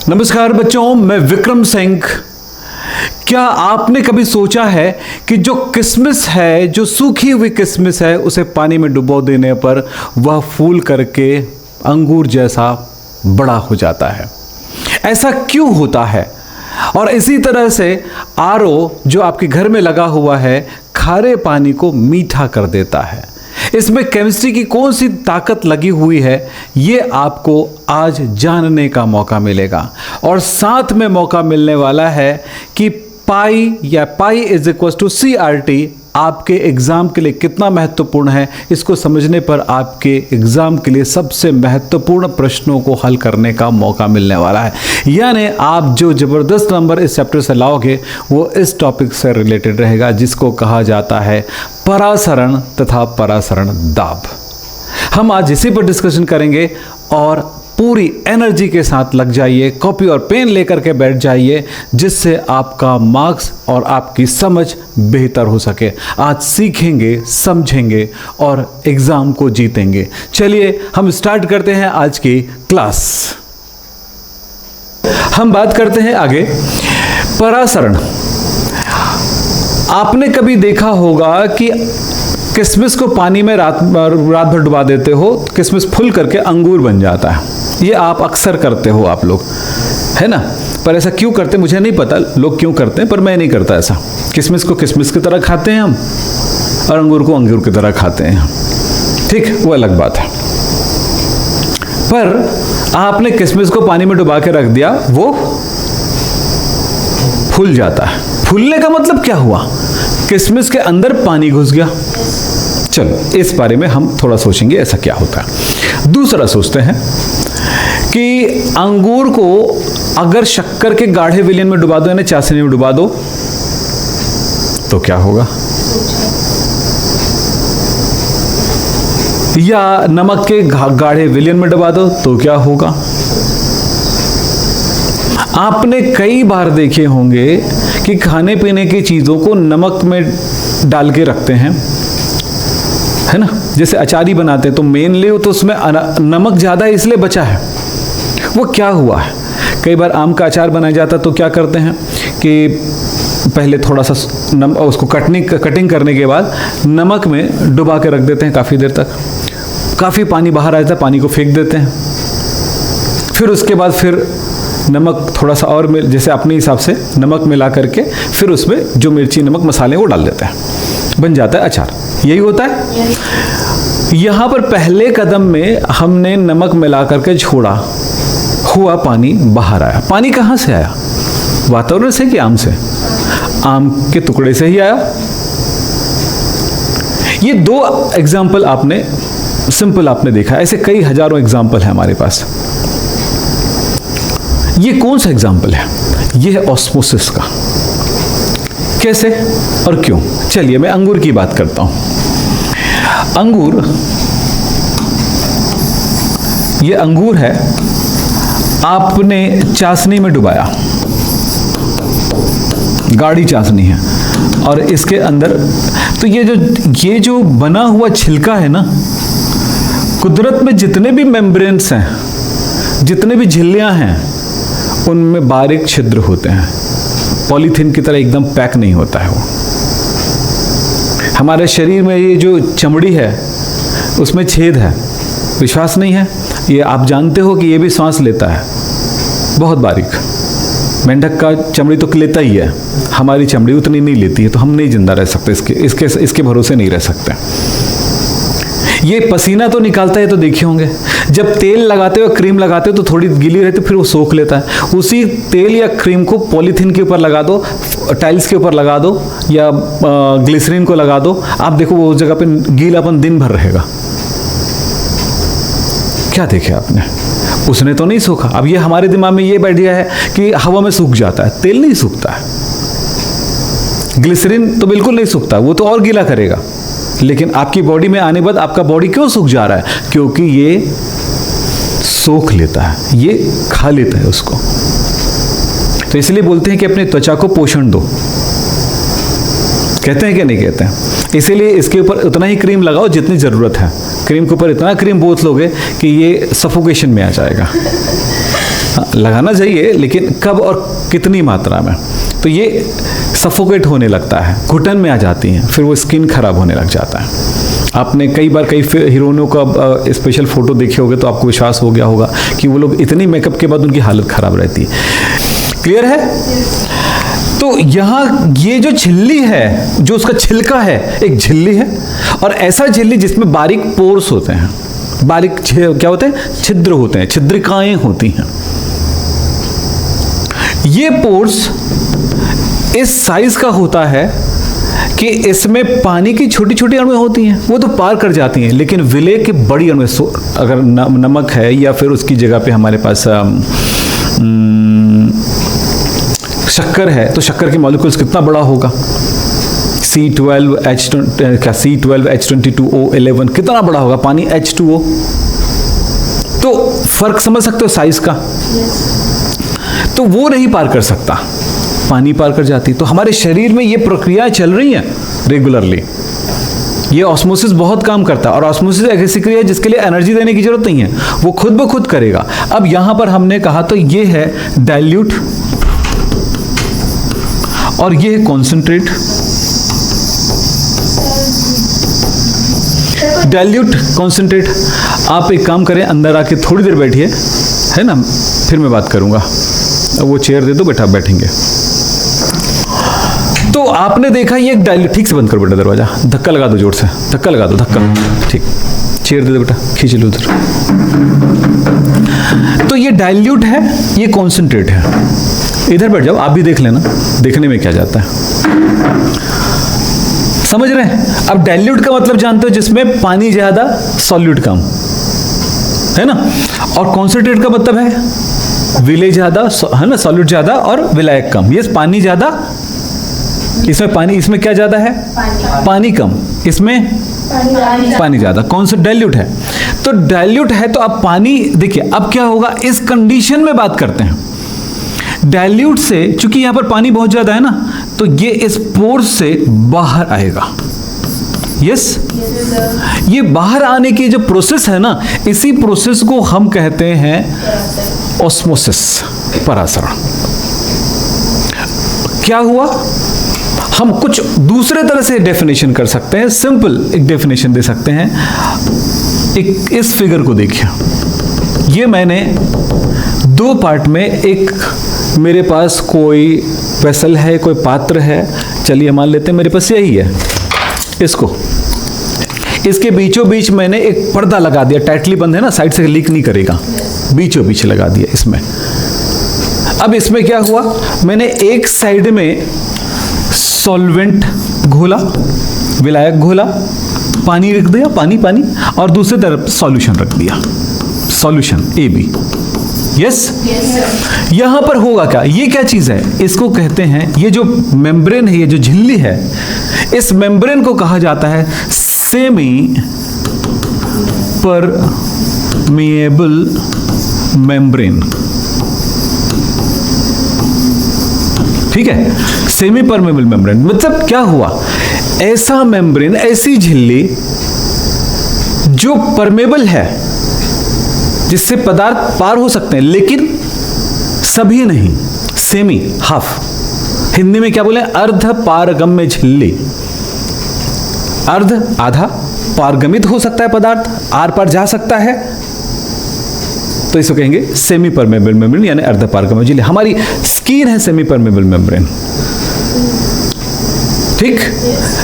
नमस्कार बच्चों, मैं विक्रम सिंह। क्या आपने कभी सोचा है कि जो किशमिश है, जो सूखी हुई किशमिश है, उसे पानी में डुबो देने पर वह फूल करके अंगूर जैसा बड़ा हो जाता है? ऐसा क्यों होता है? और इसी तरह से आरओ जो आपके घर में लगा हुआ है, खारे पानी को मीठा कर देता है। इसमें केमिस्ट्री की कौन सी ताकत लगी हुई है, ये आपको आज जानने का मौका मिलेगा। और साथ में मौका मिलने वाला है कि पाई या pi is equal to CRT आपके एग्जाम के लिए कितना महत्वपूर्ण है, इसको समझने पर आपके एग्जाम के लिए सबसे महत्वपूर्ण प्रश्नों को हल करने का मौका मिलने वाला है। यानी आप जो जबरदस्त नंबर इस चैप्टर से लाओगे वो इस टॉपिक से रिलेटेड रहेगा, जिसको कहा जाता है परासरण तथा परासरण दाब। हम आज इसी पर डिस्कशन करेंगे और पूरी एनर्जी के साथ लग जाइए, कॉपी और पेन लेकर के बैठ जाइए, जिससे आपका मार्क्स और आपकी समझ बेहतर हो सके। आज सीखेंगे, समझेंगे और एग्जाम को जीतेंगे। चलिए हम स्टार्ट करते हैं आज की क्लास। हम बात करते हैं आगे परासरण। आपने कभी देखा होगा कि किशमिश को पानी में रात भर डुबा देते हो, किशमिश फूल करके अंगूर बन जाता है। ये आप अक्सर करते हो आप लोग, है ना? पर ऐसा क्यों करते मुझे नहीं पता, लोग क्यों करते हैं, पर मैं नहीं करता ऐसा। किशमिश को किशमिश की तरह खाते हैं हम, और अंगूर को अंगूर की तरह खाते हैं, ठीक, वो अलग बात है। पर आपने किशमिश को पानी में डुबा के रख दिया, वो फूल जाता है। फूलने का मतलब क्या हुआ? किशमिश के अंदर पानी घुस गया। चलो इस बारे में हम थोड़ा सोचेंगे ऐसा क्या होता है। दूसरा सोचते हैं कि अंगूर को अगर शक्कर के गाढ़े विलयन में डुबा दो, यानी चाशनी में डुबा दो, तो क्या होगा? या नमक के गाढ़े विलयन में डुबा दो तो क्या होगा? आपने कई बार देखे होंगे कि खाने पीने की चीज़ों को नमक में डाल के रखते हैं, है ना? जैसे अचारी बनाते हैं तो मेनली तो उसमें नमक ज़्यादा है इसलिए बचा है। वो क्या हुआ है? कई बार आम का अचार बनाया जाता है तो क्या करते हैं कि पहले थोड़ा सा उसको कटिंग करने के बाद नमक में डुबा के रख देते हैं काफ़ी देर तक। काफ़ी पानी बाहर आ जाता है, पानी को फेंक देते हैं। फिर उसके बाद फिर नमक थोड़ा सा और जैसे अपने हिसाब से नमक मिला करके फिर उसमें जो मिर्ची नमक मसाले वो डाल देते हैं, बन जाता है अचार। यही होता है। यहाँ पर पहले कदम में हमने नमक मिला करके छोड़ा, हुआ पानी बाहर आया। पानी कहाँ से आया? वातावरण से कि आम से? आम के टुकड़े से ही आया। ये दो एग्जाम्पल आपने सिंपल आपने देखा, ऐसे कई हजारों एग्जाम्पल है हमारे पास। ये कौन सा एग्जाम्पल है? ये है ऑस्मोसिस का। कैसे और क्यों? चलिए मैं अंगूर की बात करता हूं। अंगूर, ये अंगूर है, आपने चाशनी में डुबाया, गाढ़ी चाशनी है, और इसके अंदर तो ये जो बना हुआ छिलका है ना, कुदरत में जितने भी मेम्ब्रेन्स हैं, जितने भी झिल्लियां हैं, उनमें बारीक छिद्र होते हैं। पॉलीथीन की तरह एकदम पैक नहीं होता है वो। हमारे शरीर में ये जो चमड़ी है उसमें छेद है, विश्वास नहीं है? ये आप जानते हो कि ये भी सांस लेता है, बहुत बारीक। मेंढक का चमड़ी तो लेता ही है, हमारी चमड़ी उतनी नहीं लेती है, तो हम नहीं जिंदा रह सकते, इसके भरोसे नहीं रह सकते। ये पसीना तो निकालता है, तो देखे होंगे जब तेल लगाते हो, क्रीम लगाते हो तो थोड़ी गीली रहती है, फिर वो सोख लेता है। उसी तेल या क्रीम को पॉलीथीन के ऊपर लगा दो, टाइल्स के ऊपर लगा दो, या ग्लिसरीन को लगा दो, आप देखो वो उस जगह पे गीलापन दिन भर रहेगा। क्या देखे आपने? उसने तो नहीं सूखा। अब ये हमारे दिमाग में ये बैठ गया है कि हवा में सूख जाता है, तेल नहीं सूखता है। ग्लिसरीन तो बिल्कुल नहीं सूखता, वो तो और गीला करेगा। लेकिन आपकी बॉडी में आने बाद आपका बॉडी क्यों सूख जा रहा है? क्योंकि ये सोख लेता है, ये खा लेता है उसको। तो इसलिए बोलते हैं कि अपनी त्वचा को पोषण दो, कहते हैं कि नहीं कहते हैं? इसीलिए इसके ऊपर उतना ही क्रीम लगाओ जितनी ज़रूरत है। क्रीम के ऊपर इतना क्रीम बोत लोगे कि ये सफोकेशन में आ जाएगा। लगाना चाहिए, लेकिन कब और कितनी मात्रा में। तो ये सफोकेट होने लगता है, घुटन में आ जाती हैं, फिर वो स्किन खराब होने लग जाता है। आपने कई बार कई हीरोइनों का स्पेशल फोटो देखे होंगे तो आपको विश्वास हो गया होगा कि वो लोग इतनी मेकअप के बाद उनकी हालत खराब रहती है। क्लियर है? तो यहाँ ये जो झिल्ली है, जो उसका छिलका है, एक झिल्ली है, और ऐसा झिल्ली जिसमें बारीक पोर्स होते हैं, बारीक क्या होते हैं, छिद्र होते हैं, छिद्रिकाएं होती हैं। ये पोर्स इस साइज का होता है कि इसमें पानी की छोटी छोटी अणुएं होती हैं, वो तो पार कर जाती हैं, लेकिन विलेय के बड़ी अणुएं, अगर नमक है या फिर उसकी जगह पे हमारे पास शक्कर है, तो शक्कर के मॉलिक्यूल्स कितना बड़ा होगा, C12H22O11 कितना बड़ा होगा, पानी H2O। तो फर्क समझ सकते हो साइज का? तो वो नहीं पार कर सकता, पानी पार कर जाती। तो हमारे शरीर में ये प्रक्रियाएं चल रही हैं रेगुलरली। ये ऑस्मोसिस बहुत काम करता है, और ऑस्मोसिस एक ऐसी क्रिया है जिसके लिए एनर्जी देने की जरूरत नहीं है, वो खुद ब खुद करेगा। अब यहां पर हमने कहा तो ये है डाइल्यूट और ये है कॉन्सेंट्रेट। डाइल्यूट कॉन्सेंट्रेट, आप एक काम करें, अंदर आके थोड़ी देर बैठिए, है ना, फिर मैं बात करूंगा। वो चेयर दे दो, बैठा बैठेंगे। तो आपने देखा ये एक डाइल्यूट, ठीक से बंद करो बेटा दरवाजा, धक्का लगा दो जोर से, धक्का लगा दो, धक्का, ठीक। चेयर दे दो बेटा, खींच लो उधर। तो ये डाइल्यूट है, ये कॉन्सेंट्रेट है। इधर बैठ जाओ, आप भी देख लेना, देखने में क्या जाता है, समझ रहे हैं? अब डाइल्यूट का मतलब जानते हो, जिसमें पानी ज्यादा सॉल्यूट कम, है ना। और कॉन्सेंट्रेट का मतलब है विलेय ज्यादा, है ना, सॉल्यूट ज्यादा और विलायक कम। ये पानी ज्यादा, इसमें पानी, इसमें क्या ज्यादा है, पानी कम, इसमें पानी ज्यादा। कौन सा डाइल्यूट है? तो डाइल्यूट है तो अब पानी, देखिए अब क्या होगा, इस कंडीशन में बात करते हैं। डाइल्यूट से, चूंकि यहां पर पानी बहुत ज्यादा है ना, तो ये इस पोर्स से बाहर आएगा। यस, ये बाहर आने की जो प्रोसेस है ना, इसी प्रोसेस को हम कहते हैं ऑस्मोसिस, परासरण। क्या हुआ, हम कुछ दूसरे तरह से डेफिनेशन कर सकते हैं, सिंपल एक डेफिनेशन दे सकते हैं। एक इस फिगर को देखिए, ये मैंने दो पार्ट में, एक मेरे पास कोई वेसल है, कोई पात्र है, चलिए मान लेते हैं मेरे पास यही है, इसको, इसके बीचों बीच मैंने एक पर्दा लगा दिया, टाइटली बंद है ना, साइड से लीक नहीं करेगा, बीचों बीच लगा दिया इसमें। अब इसमें क्या हुआ, मैंने एक साइड में सॉल्वेंट घोला, विलायक घोला, पानी रख दिया, पानी पानी, और दूसरी तरफ सॉल्यूशन रख दिया, सॉल्यूशन AB। यस, यहां पर होगा क्या, ये क्या चीज है, इसको कहते हैं, ये जो मेम्ब्रेन है, ये जो झिल्ली है, इस मेम्ब्रेन को कहा जाता है सेमी परमिएबल मेम्ब्रेन। ठीक है, सेमी परमेबल मेम्ब्रेन मतलब क्या हुआ, ऐसा मेम्ब्रेन, ऐसी झिल्ली जो परमेबल है, जिससे पदार्थ पार हो सकते हैं, लेकिन सभी नहीं, सेमी, हाफ। हिंदी में क्या बोले, अर्ध पारगम्य झिल्ली। अर्ध, आधा, पारगमित हो सकता है पदार्थ, आर पार जा सकता है, तो इसको कहेंगे सेमी परमेबल मेम्ब्रेन, यानी अर्ध पारगम्य झिल्ली। हमारी स्किन है सेमी परमेबल मेम्ब्रेन। ठीक,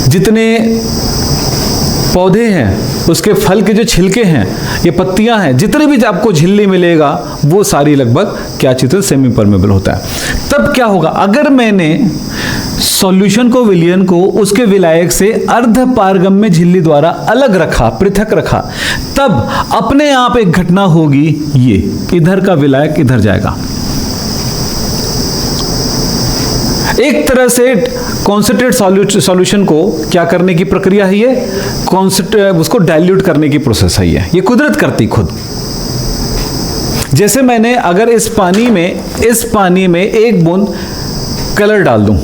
जितने पौधे हैं, उसके फल के जो छिलके हैं, ये पत्तियां हैं, जितने भी आपको झिल्ली मिलेगा, वो सारी लगभग क्या चित्र सेमी परमेबल होता है। तब क्या होगा, अगर मैंने सॉल्यूशन को, विलयन को उसके विलायक से अर्ध पारगम्य झिल्ली द्वारा अलग रखा, पृथक रखा, तब अपने आप एक घटना होगी, ये इधर का विलायक इधर जाएगा। एक तरह से कॉन्सेंट्रेट सॉल्यूशन को क्या करने की प्रक्रिया है, ये कॉन्सेंट्रेट, उसको डाइल्यूट करने की प्रोसेस है ये कुदरत करती खुद। जैसे मैंने अगर इस पानी में एक बूंद कलर डाल दूं,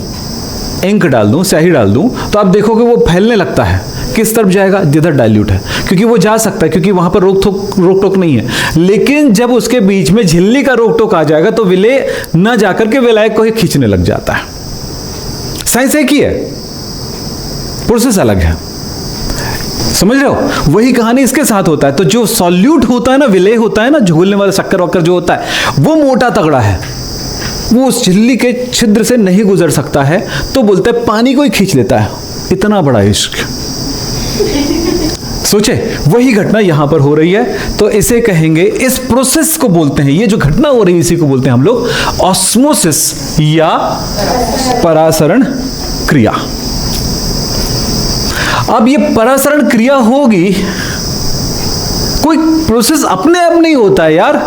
इंक डाल दूं, स्याही डाल दूं, तो आप देखोगे वो फैलने लगता है, किस तरफ जाएगा? जिधर डाइल्यूट है, क्योंकि वो जा सकता है, क्योंकि वहां पर रोक टोक नहीं है। लेकिन जब उसके बीच में झिल्ली का रोक टोक आ जाएगा तो विलेय न जाकर के विलायक को ही खींचने लग जाता है। साइंस एक ही है, प्रोसेस अलग है, समझ रहे हो? वही कहानी इसके साथ होता है। तो जो सॉल्यूट होता है ना, विलेय होता है ना, झोलने वाला शक्कर वक्कर जो होता है, वो मोटा तगड़ा है, वो उस झिल्ली के छिद्र से नहीं गुजर सकता है, तो बोलते हैं पानी को ही खींच लेता है। इतना बड़ा इश्क, सोचे वही घटना यहां पर हो रही है। तो इसे कहेंगे, इस प्रोसेस को बोलते हैं, ये जो घटना हो रही है इसी को बोलते हैं हम लोग ऑस्मोसिस या परासरण क्रिया। अब ये परासरण क्रिया होगी, कोई प्रोसेस अपने आप नहीं होता है यार,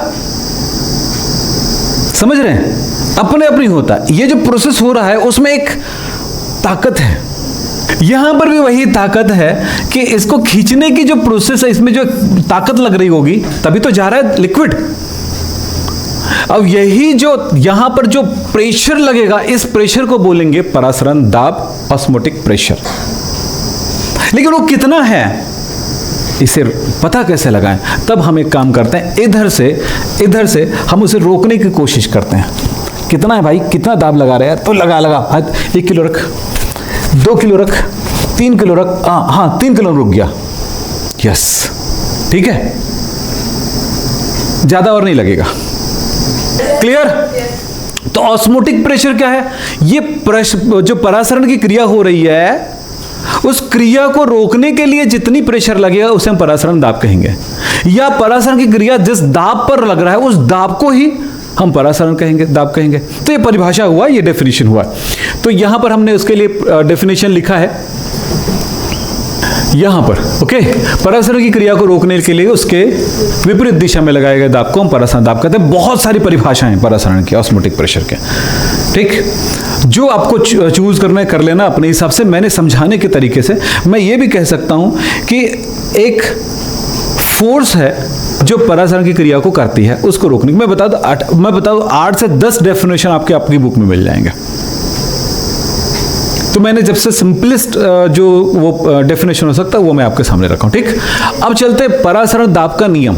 समझ रहे हैं? अपने आप नहीं होता। ये जो प्रोसेस हो रहा है उसमें एक ताकत है, यहां पर भी वही ताकत है कि इसको खींचने की जो प्रोसेस है, इसमें जो ताकत लग रही होगी तभी तो जा रहा है लिक्विड। अब यही जो यहां पर जो प्रेशर लगेगा, इस प्रेशर को बोलेंगे परासरण दाब, ऑस्मोटिक प्रेशर। लेकिन वो कितना है इसे पता कैसे लगाएं? तब हम एक काम करते हैं, इधर से हम उसे रोकने की कोशिश करते हैं। कितना है भाई, कितना दाब लगा रहे हैं? तो लगा 1 किलो रख, 2 किलो रख, 3 किलो रख, हाँ 3 किलो रुक गया, यस ठीक है, ज्यादा और नहीं लगेगा। क्लियर? तो ऑस्मोटिक प्रेशर क्या है? ये जो परासरण की क्रिया हो रही है, उस क्रिया को रोकने के लिए जितनी प्रेशर लगेगा उसे हम परासरण दाब कहेंगे, या परासरण की क्रिया जिस दाब पर लग रहा है उस दाब को ही हम परासरण कहेंगे, दाब कहेंगे। तो ये परिभाषा हुआ, ये डेफिनेशन हुआ। तो यहां पर हमने उसके लिए डेफिनेशन लिखा है यहां पर, ओके। परासरण की क्रिया को रोकने के लिए उसके विपरीत दिशा में लगाए गए दाब को हम परासरण दाब कहते हैं। बहुत सारी परिभाषाएं परासरण की, ऑस्मोटिक प्रेशर के, ठीक। जो आपको चूज करना है कर लेना अपने हिसाब से। मैंने समझाने के तरीके से मैं ये भी कह सकता हूं कि एक फोर्स है जो परासरण की क्रिया को करती है, उसको रोकने की। मैं बता दूं 8 से 10 डेफिनेशन आपकी बुक में मिल जाएंगे। तो मैंने जब से सिंपलेस्ट जो वो डेफिनेशन हो सकता है वो मैं आपके सामने रखा हूं, ठीक। अब चलते परासरण दाब का नियम।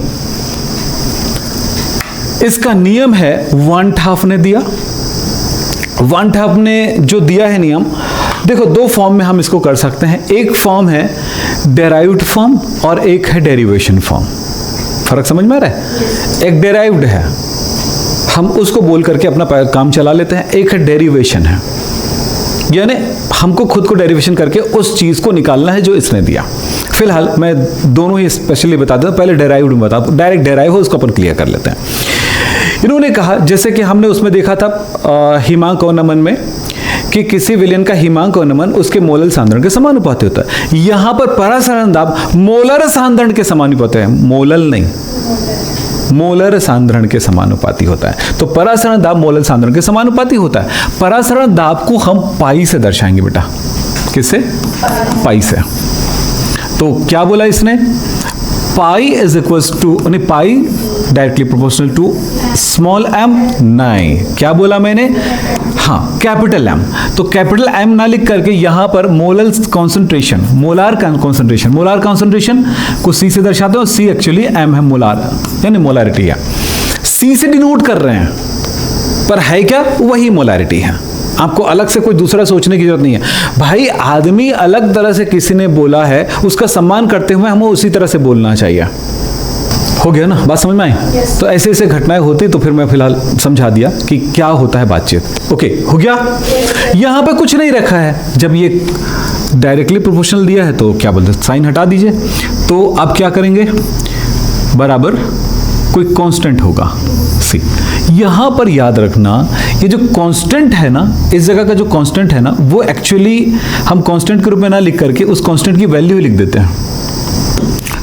इसका नियम है 1/2 ने दिया। 1/2 ने जो दिया है नियम, देखो 2 फॉर्म में हम इसको कर सकते हैं। एक फॉर्म है डेराइव्ड फॉर्म और एक है डेरिवेशन फॉर्म। फर्क समझ में आ रहा है? एक डेराइव्ड है, हम उसको बोल करके अपना काम चला लेते हैं। एक है डेरिवेशन है, यानी हमको खुद को डेरिवेशन करके उस चीज को निकालना है जो इसने दिया। फिलहाल मैं दोनों ही स्पेशली बता देता हूं। पहले डेराइव्ड में बता, डायरेक्ट डेराइव हो उसको अपन क्लियर कर लेते हैं। इन्होंने कहा, जैसे कि हमने उसमें देखा था हिमांक और नमन में, कि किसी विलयन का हिमांक और नमन उसके मोलर सांद्रण के समानुपाती होता है। यहां पर परासरण दाब मोलर सांद्रण के समानुपाती है, मोलल नहीं, मोलर सांद्रण के समानुपाती होता है। तो परासरण दाब मोलर सांद्रण के समानुपाती होता है। परासरण दाब को हम पाई से दर्शाएंगे बेटा। किससे? पाई से। तो क्या बोला इसने? Pi is equals to, pi directly proportional to small m। नहीं, क्या बोला मैंने? हाँ, कैपिटल M। तो कैपिटल M ना लिख करके यहां पर मोलर कॉन्सेंट्रेशन, मोलार कॉन्सेंट्रेशन को C से दर्शाते हैं, और C एक्चुअली M है, मोलार यानी मोलारिटी है। C से डिनोट कर रहे हैं, पर है क्या? वही मोलारिटी है। आपको अलग से कोई दूसरा सोचने की जरूरत नहीं है भाई। आदमी अलग तरह से किसी ने बोला है, उसका सम्मान करते हुए हमें उसी तरह से बोलना चाहिए। हो गया ना, बात समझ में आई? तो ऐसे ऐसे घटनाएं होती, तो फिर मैं फिलहाल समझा दिया कि क्या होता है बातचीत। ओके, हो गया। यहां पे कुछ नहीं रखा है। जब ये डायरेक्टली प्रोपोर्शनल दिया है तो क्या बोलते हैं, साइन हटा दीजिए। तो आप क्या करेंगे, बराबर कोई कांस्टेंट होगा सी। यहां पर याद रखना, ये जो कांस्टेंट है ना, इस जगह का जो कांस्टेंट है ना, वो एक्चुअली हम कांस्टेंट के रूप में ना लिख करके उस कांस्टेंट की वैल्यू ही लिख देते हैं।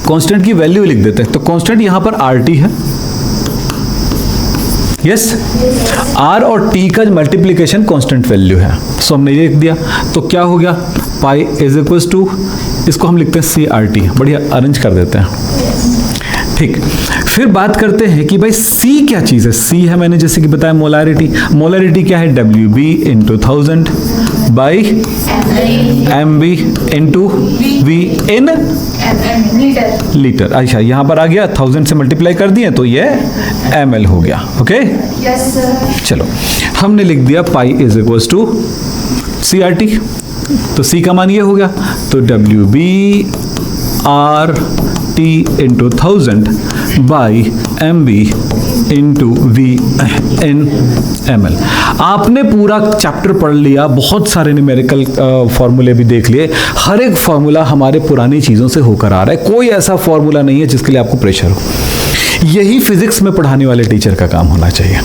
कांस्टेंट की वैल्यू लिख देते हैं। तो कांस्टेंट यहां पर RT है, यस। R और T का मल्टीप्लीकेशन कांस्टेंट वैल्यू है, सो हमने ये लिख दिया। तो क्या हो गया, पाई इज इक्वल्स टू, इसको हम लिखते हैं CRT। बढ़िया, अरेंज कर देते हैं, ठीक। फिर बात करते हैं कि भाई C क्या चीज है। C है, मैंने जैसे कि बताया, मोलारिटी। मोलारिटी क्या है? WB × 1000 by M B into V in litre. अच्छा, यहां पर आ गया 1000 से मल्टीप्लाई कर दिए तो ये ml हो गया। ओके, चलो हमने लिख दिया pi is equals to CRT, तो C का मान ये हो गया, तो WBRT into 1000 by MB into VN/ml। आपने पूरा चैप्टर पढ़ लिया, बहुत सारे न्यूमेरिकल फॉर्मूले भी देख लिए, हर एक फॉर्मूला हमारे पुरानी चीज़ों से होकर आ रहा है, कोई ऐसा फॉर्मूला नहीं है जिसके लिए आपको प्रेशर हो। यही फिजिक्स में पढ़ाने वाले टीचर का काम होना चाहिए,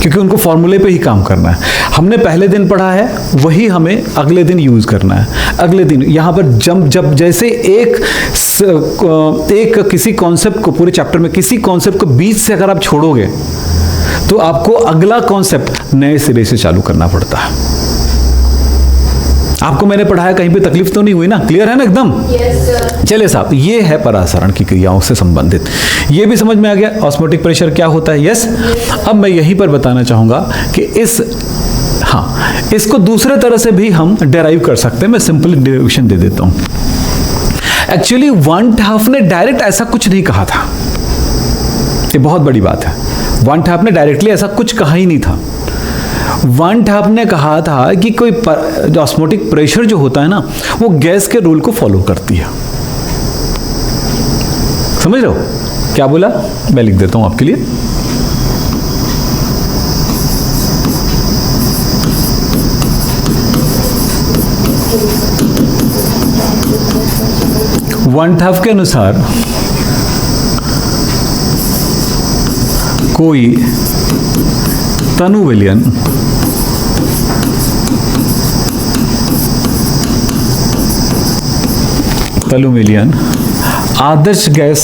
क्योंकि उनको फॉर्मूले पे ही काम करना है। हमने पहले दिन पढ़ा है वही हमें अगले दिन यूज करना है। अगले दिन यहाँ पर जब जैसे एक किसी कॉन्सेप्ट को, पूरे चैप्टर में किसी कॉन्सेप्ट को बीच से अगर आप छोड़ोगे तो आपको अगला कॉन्सेप्ट नए सिरे से चालू करना पड़ता है। आपको मैंने पढ़ाया, कहीं पे तकलीफ तो नहीं हुई ना? क्लियर है ना एकदम? चलिए साहब, ये है परासरण की क्रियाओं से संबंधित, ये भी समझ में आ गया ऑस्मोटिक प्रेशर क्या होता है। यस, अब मैं यहीं पर बताना चाहूंगा कि इसको दूसरे तरह से भी हम डेराइव कर सकते हैं। मैं सिंपल डेरिवेशन दे देता हूं। एक्चुअली वन हाफ ने डायरेक्ट ऐसा कुछ नहीं कहा था, ये बहुत बड़ी बात है। वन हाफ ने डायरेक्टली ऐसा कुछ कहा ही नहीं था। वन हाफ ने कहा था कि कोई ऑस्मोटिक प्रेशर जो होता है ना, वो गैस के रूल को फॉलो करती है। समझ रहे हो क्या बोला? मैं लिख देता हूं आपके लिए। वन हाफ के अनुसार कोई तनु विलयन आदर्श गैस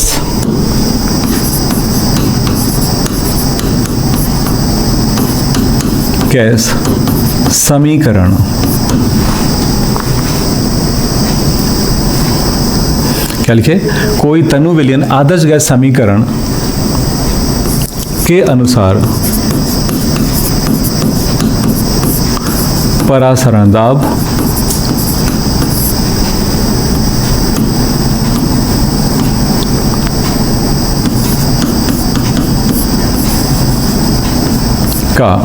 समीकरण क्या लिखे? कोई तनु विलयन आदर्श गैस समीकरण के अनुसार परासरण दाब का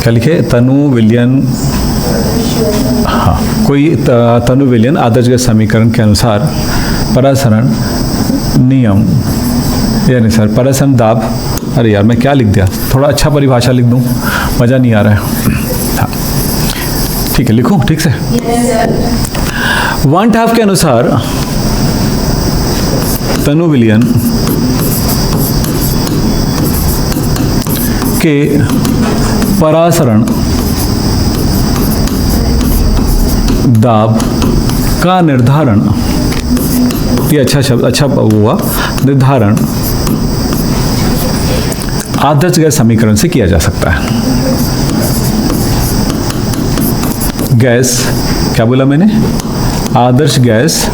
क्या लिखे? तनु विलयन, कोई तनु विलयन आदर्श गैस समीकरण के अनुसार परासरण नियम यानी सर परासरण दाब। अरे यार, मैं क्या लिख दिया? थोड़ा अच्छा परिभाषा लिख दूं, मज़ा नहीं आ रहा है। हाँ ठीक है, लिखूं ठीक से। वन हाफ के अनुसार तनु विलयन के परासरण दाब का निर्धारण, ये अच्छा शब्द, अच्छा हुआ, निर्धारण आदर्श गैस समीकरण से किया जा सकता है। गैस क्या बोला मैंने? आदर्श गैस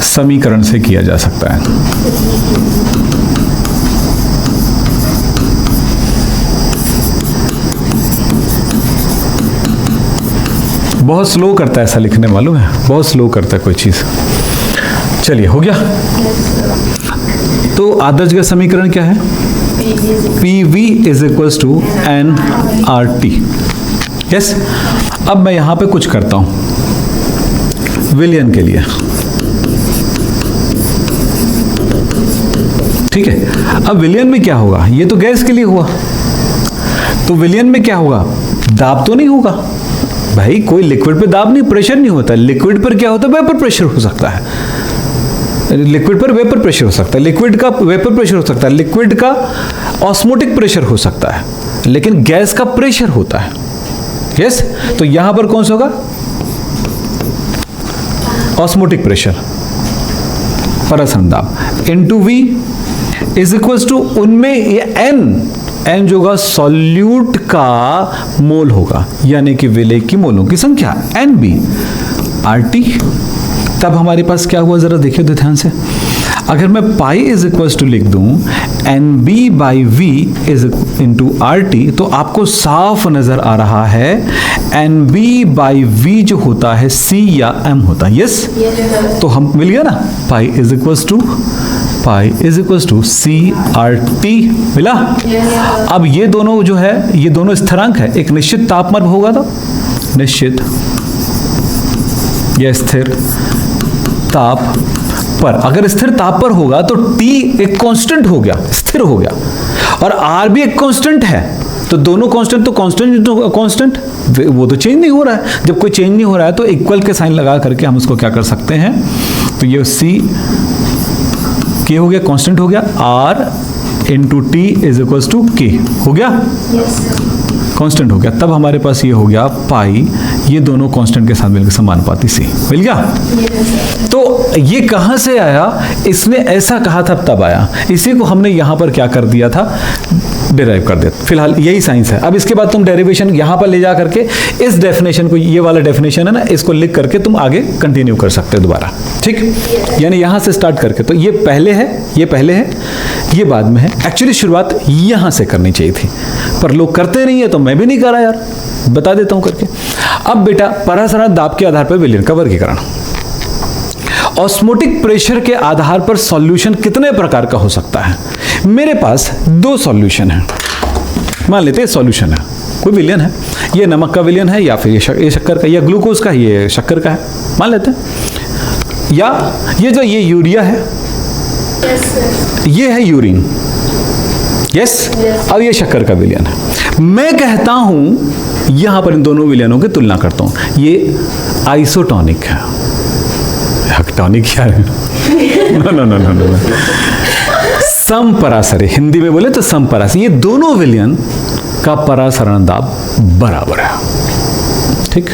समीकरण से किया जा सकता है। बहुत स्लो करता है ऐसा लिखने, मालूम है? बहुत स्लो करता है कोई चीज। चलिए, हो गया। तो आदर्श गैस समीकरण क्या है? PV is equals to nRT। Yes, अब मैं यहां पे कुछ करता हूं विलयन के लिए, ठीक है। अब विलयन में क्या होगा? ये तो गैस के लिए हुआ, तो विलयन में क्या होगा? दाब तो नहीं होगा भाई, कोई लिक्विड पे दाब नहीं, प्रेशर नहीं होता। लिक्विड पर क्या होता है? वेपर प्रेशर हो सकता है। लिक्विड पर वेपर प्रेशर हो सकता है, लिक्विड का वेपर प्रेशर हो सकता है, लिक्विड का ऑस्मोटिक प्रेशर हो सकता है, लेकिन गैस का प्रेशर होता है। यस, तो यहां पर कौन सा होगा? ऑस्मोटिक प्रेशर, परासरण दाब into V is equals to, उनमें एन जो होगा सॉल्यूट का मोल होगा, यानी कि विलेय की मोलों की संख्या NB RT। तब हमारे पास क्या हुआ, जरा देखिए तो ध्यान से। अगर मैं पाई इज इक्वल टू लिख दूं n B by V is into R T, तो आपको साफ नजर आ रहा है एन बी बाई वी जो होता है सी या एम होता है। यस, तो हम मिल गया ना, pi is equal to C R T मिला। अब ये दोनों जो है, ये दोनों स्थिरांक है, एक निश्चित तापमान होगा तो निश्चित या स्थिर ताप पर, अगर स्थिर ताप पर होगा तो T एक कांस्टेंट हो गया, स्थिर हो गया, और R भी एक कांस्टेंट है, तो दोनों कांस्टेंट तो कांस्टेंट वो तो चेंज नहीं हो रहा है। जब कोई चेंज नहीं हो रहा है तो इक्वल के साइन लगा करके हम उसको क्या कर सकते हैं, तो ये C K हो गया, कांस्टेंट हो गया, R into T is equal to K हो गया, कांस्टेंट हो गया। तब हमारे पास ये हो गया पाई, ये दोनों कांस्टेंट के साथ मिलकर समानुपाती सी मिल गया। तो ये कहां से आया, इसने ऐसा कहा था तब आया, इसी को हमने यहां पर क्या कर दिया था, डिराइव कर दिया। फिलहाल यही साइंस है। अब इसके बाद तुम डेरिवेशन यहां पर ले जा करके इस डेफिनेशन को, ये वाला डेफिनेशन है ना, इसको लिख करके तुम आगे कंटिन्यू कर सकते हो दोबारा, ठीक, यानी यहां से स्टार्ट करके। तो ये पहले है, ये बाद में है। एक्चुअली शुरुआत यहां से करनी चाहिए थी, पर लोग करते नहीं है, तो मैं भी नहीं करा यार, बता देता हूं करके। अब बेटा परासरण दाब के आधार पर विलयन का वर्गीकरण। ऑस्मोटिक प्रेशर के आधार पर सॉल्यूशन कितने प्रकार का हो सकता है? मेरे पास दो सॉल्यूशन है, मान लेते हैं सॉल्यूशन है, कोई विलयन है, ये नमक का विलयन है या फिर ये शक्कर का, या ग्लूकोज का, ये शक्कर का है मान लेते हैं, या ये जो ये यूरिया है, ये है यूरिन, यस, अब ये शक्कर का विलयन है। मैं कहता हूं यहां पर इन दोनों विलयनों की तुलना करता हूं, ये आइसोटोनिक है, टॉनिक क्या है, नो, समपरासरी, हिंदी में बोले तो समपरासरी, ये दोनों विलयन का परासरण दाब बराबर है, ठीक,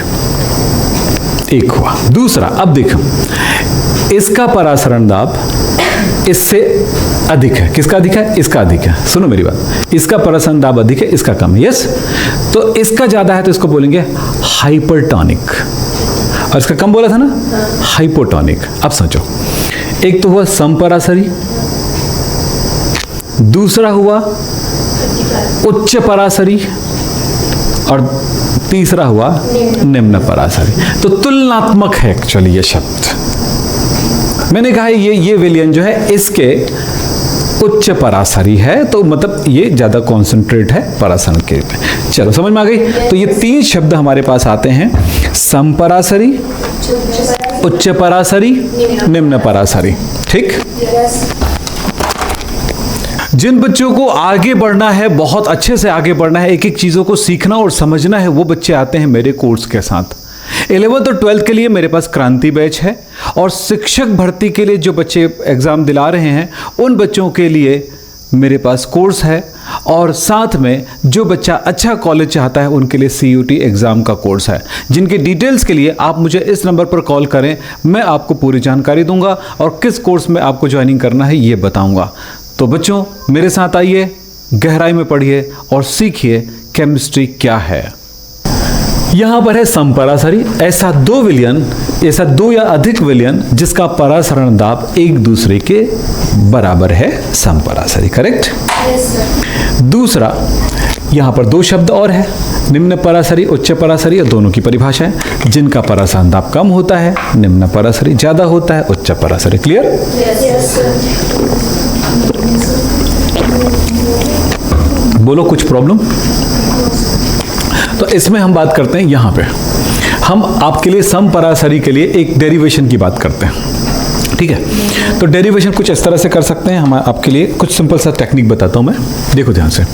एक हुआ। दूसरा, अब देखो इसका परासरण दाब इससे अधिक है, किसका अधिक है, इसका अधिक है, सुनो मेरी बात, इसका परासरण दाब अधिक है, इसका कम है, यस, तो इसका ज्यादा है तो इसको बोलेंगे हाइपरटोनिक, और इसका कम बोला था ना, हाइपोटोनिक। अब सोचो, एक तो हुआ समपरासरी, दूसरा हुआ उच्च परासरी, और तीसरा हुआ निम्न परासरी। तो तुलनात्मक है एक्चुअली ये शब्द। मैंने कहा ये विलयन जो है इसके उच्च परासरी है, तो मतलब ये ज्यादा कॉन्सेंट्रेट है परासरण के। चलो समझ में आ गई। तो ये तीन शब्द हमारे पास आते हैं, समपरासरी, उच्च परासरी, निम्न परासरी, ठीक। जिन बच्चों को आगे बढ़ना है, बहुत अच्छे से आगे बढ़ना है, एक एक चीजों को सीखना और समझना है, वो बच्चे आते हैं मेरे कोर्स के साथ। 11th और 12th के लिए मेरे पास क्रांति बैच है, और शिक्षक भर्ती के लिए जो बच्चे एग्जाम दिला रहे हैं उन बच्चों के लिए मेरे पास कोर्स है, और साथ में जो बच्चा अच्छा कॉलेज चाहता है उनके लिए CUT एग्ज़ाम का कोर्स है। जिनके डिटेल्स के लिए आप मुझे इस नंबर पर कॉल करें, मैं आपको पूरी जानकारी दूंगा और किस कोर्स में आपको ज्वाइनिंग करना है ये बताऊंगा। तो बच्चों मेरे साथ आइए, गहराई में पढ़िए और सीखिए केमिस्ट्री क्या है। यहां पर है समपरासरी, ऐसा दो या अधिक विलयन जिसका परासरण दाब एक दूसरे के बराबर है, समपरासरी, करेक्ट। दूसरा, यहां पर दो शब्द और है, निम्न परासरी, उच्च परासरी, और दोनों की परिभाषा है। जिनका परासरण दाब कम होता है निम्न परासरी, ज्यादा होता है उच्च परासरी। क्लियर? बोलो कुछ प्रॉब्लम? तो इसमें हम बात करते हैं, यहां पे हम आपके लिए समपरासरी के लिए एक डेरिवेशन की बात करते हैं, ठीक है। तो डेरिवेशन कुछ इस तरह से कर सकते हैं। हम आपके लिए कुछ सिंपल सा टेक्निक बताता हूं मैं, देखो ध्यान से।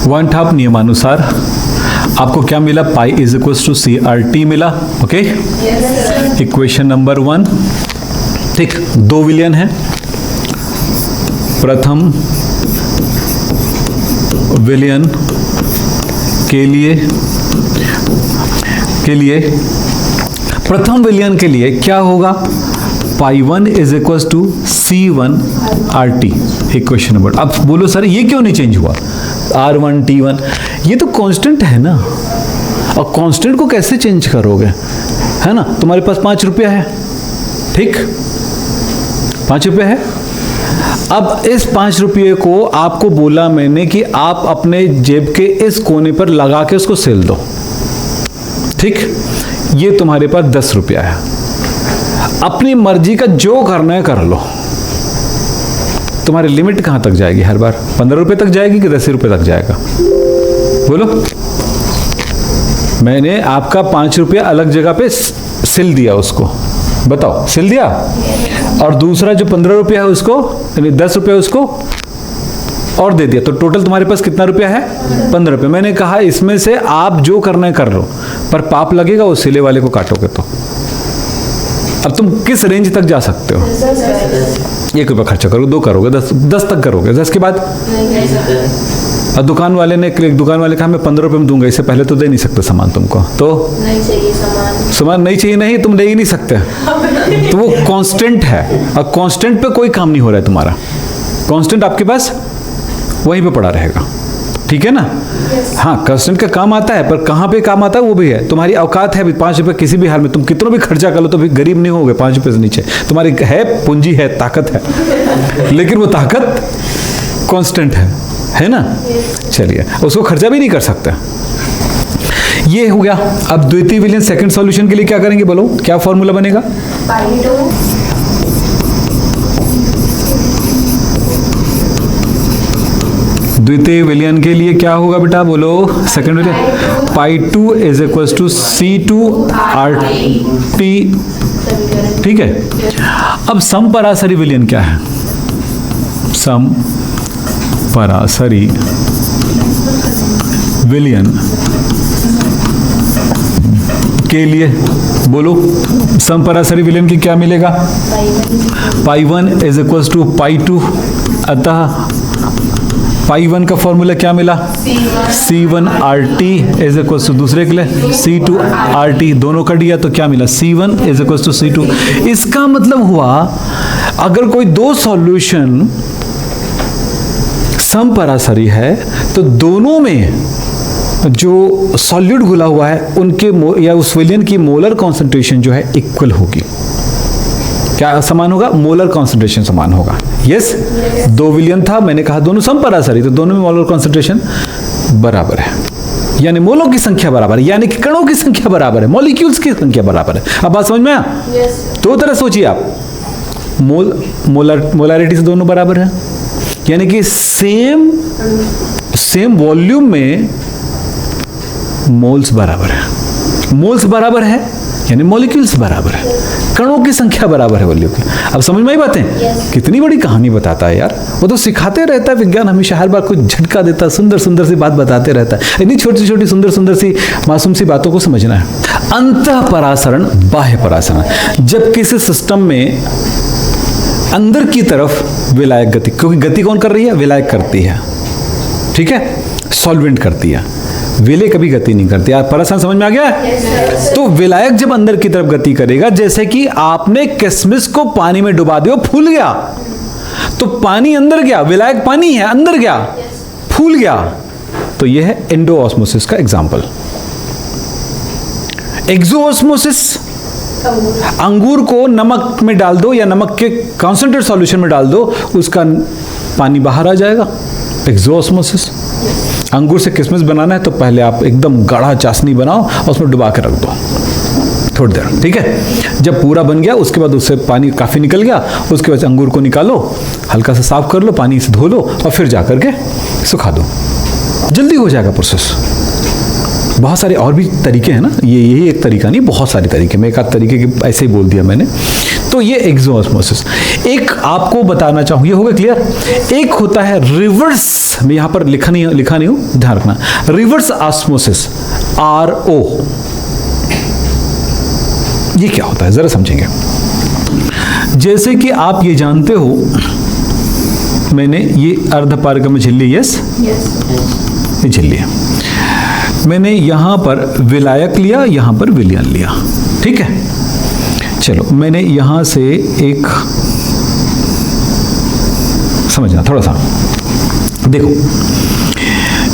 वन टॉप नियमानुसार आपको क्या मिला, pi is equal to CRT मिला, ओके। इक्वेशन नंबर 1, ठीक। दो विलयन है, प्रथम विलयन के लिए प्रथम विलयन के लिए क्या होगा, पाई 1 इज इक्वल टू C1RT, एक क्वेश्चन नंबर। अब बोलो सर ये क्यों नहीं चेंज हुआ? R1 T1 ये तो कांस्टेंट है ना, और कांस्टेंट को कैसे चेंज करोगे, है ना? तुम्हारे पास 5 रुपया है, ठीक, 5 रुपये है। अब इस 5 रुपये को आपको बोला मैंने कि आप अपने जेब के इस कोने पर लगा के उसको सेल दो, ठीक। ये तुम्हारे पास 10 रुपया है, अपनी मर्जी का जो करना है कर लो। तुम्हारी लिमिट कहां तक जाएगी? हर बार 15 रुपये तक जाएगी कि 10 रुपये तक जाएगा? बोलो। मैंने आपका 5 रुपया अलग जगह पे सिल दिया उसको, बताओ, सिल दिया, और दूसरा जो 15 रुपया है उसको, यानी 10 रुपया उसको और दे दिया, तो टोटल तुम्हारे पास कितना रुपया है? 15 रुपये। मैंने कहा इसमें से आप जो करना है कर लो, पर पाप लगेगा वो सिले वाले को काटोगे तो। अब तुम किस रेंज तक जा सकते हो? 1 रुपया खर्चा करोगे, 2 करोगे, 10 तक करोगे, 10 के बाद। और दुकान वाले ने कहा मैं 15 रुपये में दूंगा, इससे पहले तो दे नहीं सकते सामान तुमको, तो नहीं चाहिए सामान नहीं चाहिए, नहीं तुम दे ही नहीं सकते। तो वो कांस्टेंट है, और कांस्टेंट पे कोई काम नहीं हो रहा है तुम्हारा, कांस्टेंट आपके पास वहीं पे पड़ा रहेगा, ठीक है ना? हाँ, कांस्टेंट का काम आता है, पर कहाँ पे काम आता है वो भी है। तुम्हारी औकात है 5 रुपये किसी भी हाल में, तुम कितना भी खर्चा कर लो तो भी गरीब नहीं होगे 5 रुपये से नीचे। तुम्हारी है पूंजी, है ताकत है, लेकिन वो ताकत कांस्टेंट है ना? चलिए, उसको खर्चा भी नहीं कर सकते। ये हो गया। अब द्वितीय विलयन सेकंड सॉल्यूशन के लिए क्या करेंगे बोलो, क्या फॉर्मूला बनेगा? द्वितीय विलयन के लिए क्या होगा बेटा, बोलो? सेकंड विलयन π2 इज इक्वल टू C2RT, ठीक है। अब समपरासरी विलयन क्या है? समपरासरी विलयन के लिए बोलो, समपरासरी विलयन की क्या मिलेगा? π1 इज इक्वल टू π2, अतः π1 का फॉर्मूला क्या मिला? C1RT इज इक्वल टू, दूसरे के लिए C2RT, दोनों का दिया तो क्या मिला? C1 is equal to C2। इसका मतलब हुआ अगर कोई 2 सॉल्यूशन समपरासरी है तो दोनों में जो सॉल्यूट घुला हुआ है उनके या उस विलयन की मोलर कॉन्सेंट्रेशन जो है इक्वल होगी। क्या समान होगा? मोलर कॉन्सेंट्रेशन समान होगा। यस, 2 विलयन था, मैंने कहा दोनों समपरासरी, तो दोनों में मोलर कॉन्सेंट्रेशन बराबर है, यानी मोलों की संख्या बराबर है, यानी कि कणों की संख्या बराबर है, मॉलिक्यूल्स की संख्या बराबर है। अब बात समझ में आया? दो तरह सोचिए आप, मोलारिटी से दोनों बराबर है, यानी कि सेम वॉल्यूम में मोल्स बराबर है, मोल्स बराबर है यानी मॉलिक्यूल्स बराबर है, कणों की संख्या बराबर है वॉल्यूम की। अब समझ में आई बातें? कितनी बड़ी कहानी बताता है यार, वो तो सिखाते रहता है विज्ञान, हमेशा हर बार कुछ झटका देता है, सुंदर सुंदर सी बात बताते रहता है। इतनी छोटी छोटी सुंदर सुंदर सी मासूम सी बातों को समझना है। अंतः परासरण, बाह्य परासरण, जब किसी सिस्टम में अंदर की तरफ विलायक गति, क्योंकि गति कौन कर रही है? विलायक करती है, ठीक है, सॉल्वेंट करती है, विलय कभी गति नहीं करती। आप परासरण समझ में आ गया? तो विलायक जब अंदर की तरफ गति करेगा, जैसे कि आपने किशमिश को पानी में डुबा दिया, फूल गया, तो पानी अंदर गया, विलायक पानी है, अंदर गया, फूल गया, तो यह है एंडोऑस्मोसिस का एग्जाम्पल। एक्सोऑस्मोसिस, अंगूर को नमक में डाल दो या नमक के कॉन्सेंट्रेट सॉल्यूशन में डाल दो, उसका पानी बाहर आ जाएगा, एक्सोऑस्मोसिस। अंगूर से किशमिश बनाना है तो पहले आप एकदम गाढ़ा चाशनी बनाओ और उसमें डुबा के रख दो थोड़ी देर, ठीक है। जब पूरा बन गया उसके बाद उससे पानी काफ़ी निकल गया, उसके बाद अंगूर को निकालो, हल्का सा साफ कर लो, पानी से धो लो और फिर जा करके सुखा दो, जल्दी हो जाएगा प्रोसेस। बहुत सारे और भी तरीके हैं ना, ये यही एक तरीका नहीं, बहुत सारे तरीके, मैं एक आध तरीके के ऐसे ही बोल दिया मैंने। तो ये एक्सोऑस्मोसिस। एक आपको बताना चाहूँ, ये हो गया क्लियर। एक होता है रिवर्स, मैं यहाँ पर लिखा नहीं हूँ, ध्यान रखना, रिवर्स ऑस्मोसिस, RO। ये क्या होता है जरा समझेंगे। जैसे कि आप ये जानते हो, मैंने ये अर्धपारगम्य झिल्ली, यस, ये झिल्ली है, मैंने यहां पर विलायक लिया, यहां पर विलयन लिया, ठीक है। चलो, मैंने यहां से एक समझना थोड़ा सा। देखो,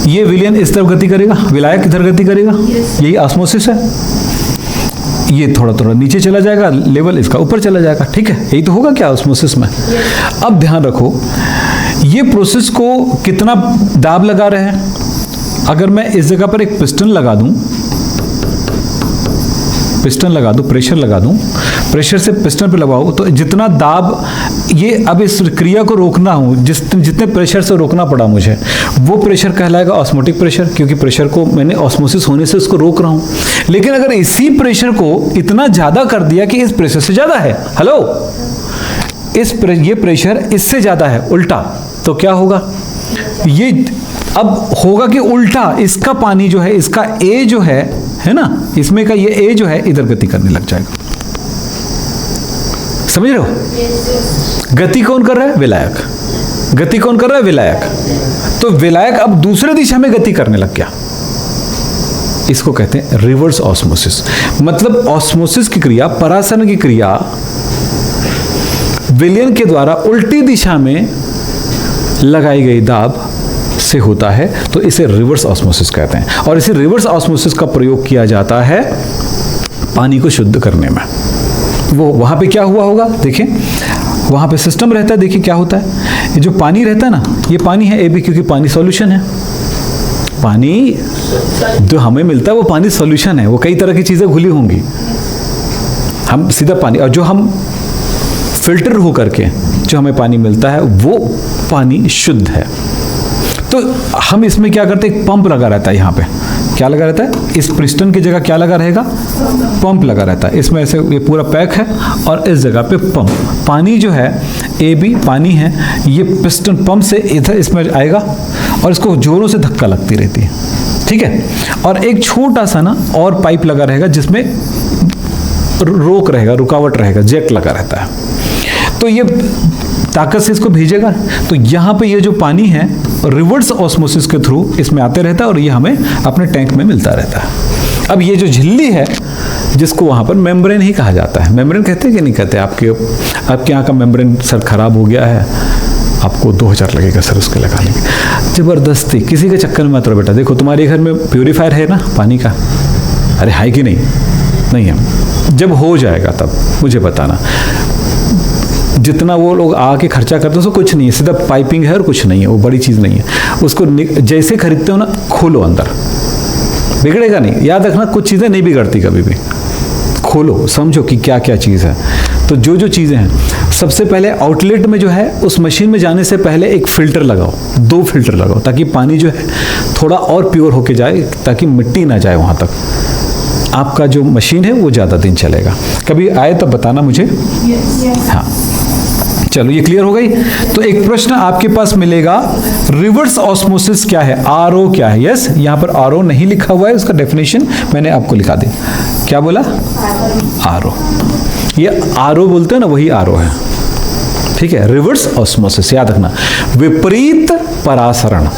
ये विलयन इस तरफ गति करेगा, विलायक इधर गति करेगा, यही ऑस्मोसिस है। ये थोड़ा थोड़ा नीचे चला जाएगा, लेवल इसका ऊपर चला जाएगा, ठीक है, यही तो होगा क्या ऑस्मोसिस में। अब ध्यान रखो, ये प्रोसेस को कितना दाब लगा रहे हैं। अगर मैं इस जगह पर एक पिस्टन लगा दूं, प्रेशर लगा दूं, प्रेशर से पिस्टन पे लगाऊं, तो जितना दाब, ये अब इस क्रिया को रोकना हूं, जितने प्रेशर से रोकना पड़ा मुझे, वो प्रेशर कहलाएगा ऑस्मोटिक प्रेशर, क्योंकि प्रेशर को मैंने ऑस्मोसिस होने से उसको रोक रहा हूं। लेकिन अगर इसी प्रेशर को इतना ज्यादा कर दिया कि इस प्रेशर से ज्यादा है, हेलो, ये प्रेशर इससे ज्यादा है, उल्टा, तो क्या होगा, ये अब होगा कि उल्टा इसका पानी जो है, इसका ए जो है ना, इसमें का ये ए जो है इधर गति करने लग जाएगा। समझ रहे हो? गति कौन कर रहा है? विलायक। गति कौन कर रहा है? विलायक। तो विलायक अब दूसरे दिशा में गति करने लग गया। इसको कहते हैं रिवर्स ऑस्मोसिस। मतलब ऑस्मोसिस की क्रिया, परासरण की क्रिया विलयन के द्वारा उल्टी दिशा में लगाई गई दाब से होता है, तो इसे रिवर्स ऑस्मोसिस कहते हैं। और इसे रिवर्स ऑस्मोसिस का प्रयोग किया जाता है पानी को शुद्ध करने में। वो वहां पे क्या हुआ होगा, देखिए वहां पे सिस्टम रहता है, देखिए क्या होता है, ये जो पानी रहता है ना, ये पानी है AB, क्योंकि पानी सॉल्यूशन है। पानी जो हमें मिलता है वो पानी सॉल्यूशन है, वो कई तरह की चीजें घुली होंगी, हम सीधा पानी, और जो हम फिल्टर हो करके जो हमें पानी मिलता है वो पानी शुद्ध है। तो हम इसमें क्या करते हैं, एक पंप लगा रहता है, यहाँ पे क्या लगा रहता है, इस पिस्टन की जगह क्या लगा रहेगा, पंप लगा रहता है। इसमें ऐसे ये पूरा पैक है और इस जगह पे पंप, पानी जो है AB पानी है, ये पिस्टन पंप से इधर इसमें आएगा और इसको जोरों से धक्का लगती रहती है, ठीक है। और एक छोटा सा ना और पाइप लगा रहेगा जिसमें रोक रहेगा, रुकावट रहेगा, जैक लगा रहता है। तो ये ताकत से इसको भेजेगा, तो यहाँ पे ये जो पानी है रिवर्स ऑस्मोसिस के थ्रू इसमें आते रहता है और ये हमें अपने टैंक में मिलता रहता है। अब ये जो झिल्ली है, जिसको वहाँ पर मेम्ब्रेन ही कहा जाता है, मेम्ब्रेन कहते हैं कि नहीं कहते, आपके यहाँ का मेम्ब्रेन सर खराब हो गया है, आपको 2000 लगेगा सर उसके लगाने के, जबरदस्ती किसी के चक्कर में मत रहो बेटा। देखो तुम्हारे घर में प्योरीफायर है ना पानी का, अरे है कि नहीं, नहीं है, जब हो जाएगा तब मुझे बताना। जितना वो लोग आके खर्चा करते हैं उसको कुछ नहीं है, सीधा पाइपिंग है और कुछ नहीं है, वो बड़ी चीज़ नहीं है। उसको जैसे खरीदते हो ना, खोलो अंदर, बिगड़ेगा नहीं, याद रखना कुछ चीज़ें नहीं बिगड़ती कभी भी, खोलो समझो कि क्या क्या चीज़ है। तो जो जो चीज़ें हैं, सबसे पहले आउटलेट में जो है उस मशीन में जाने से पहले एक फ़िल्टर लगाओ, 2 फिल्टर लगाओ, ताकि पानी जो है थोड़ा और प्योर होके जाए, ताकि मिट्टी ना जाए वहाँ तक। आपका जो मशीन है वो ज़्यादा दिन चलेगा। कभी आए तो बताना मुझे। हाँ चलो ये क्लियर हो गई। तो एक प्रश्न आपके पास मिलेगा, रिवर्स ऑस्मोसिस क्या है, RO क्या है। यस, यहाँ पर RO नहीं लिखा हुआ है, उसका डेफिनेशन मैंने आपको लिखा दी। क्या बोला? RO। ये RO बोलते हैं ना, वही RO है, ठीक है। रिवर्स ऑस्मोसिस याद रखना, विपरीत परासरण।